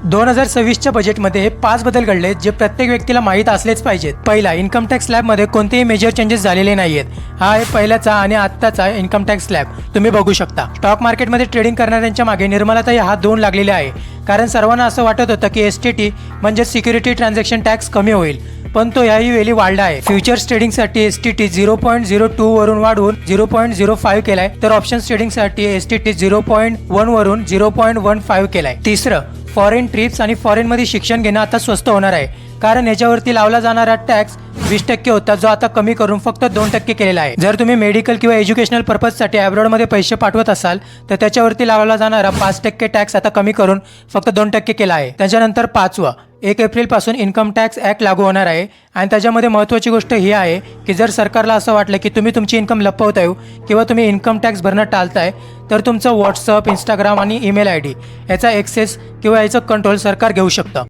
2026च्या बजेटमध्ये हे 5 बदल घडले जे प्रत्येक व्यक्तीला माहीत असलेच पाहिजेत। पहिला, इन्कम टॅक्स स्लॅबमध्ये कोणतेही मेजर चेंजेस झालेले नाहीयेत। हा आहे पहिल्याचा आणि आत्ताचा इन्कम टॅक्स स्लॅब तुम्ही बघू शकता। स्टॉक मार्केटमध्ये ट्रेडिंग करणाऱ्यांच्या मागे निर्मलाताई हात धुवून लागलेले आहे, कारण सर्वांना असं वाटत होतं की STT म्हणजे सिक्युरिटी ट्रान्झॅक्शन टॅक्स कमी होईल, पण तो याही वेळी वाढला आहे। फ्युचर्स ट्रेडिंगसाठी STT 0.02 वरून वाढवून 0.05 केलाय, तर ऑप्शन्स ट्रेडिंगसाठी STT 0.1 वरून 0.15 केलाय। तिसरं, फॉरेन ट्रिप्स आणि फॉरेनमध्ये शिक्षण घेणं आता स्वस्त होणार आहे, कारण याच्यावरती लावला जाणारा टॅक्स 20% होता, जो आता कमी करून फक्त 2% केलेला आहे। जर तुम्ही मेडिकल किंवा एज्युकेशनल पर्पजसाठी अब्रॉडमध्ये पैसे पाठवत असाल तर त्याच्यावरती लावला जाणारा 5% टॅक्स आता कमी करून फक्त 2% केला आहे। त्याच्यानंतर पाचवा, 1 एप्रिलपासून इन्कम टॅक्स ॲक्ट लागू होणार आहे आणि त्याच्यामध्ये महत्त्वाची गोष्ट ही आहे की जर सरकारला असं वाटलं की तुम्ही तुमची इन्कम लपवताय किंवा तुम्ही इन्कम टॅक्स भरणं टाळताय, तर तुमचं व्हॉट्सअप, इंस्टाग्राम आणि ईमेल ID याचा ॲक्सेस किंवा याचं कंट्रोल सरकार घेऊ शकतं।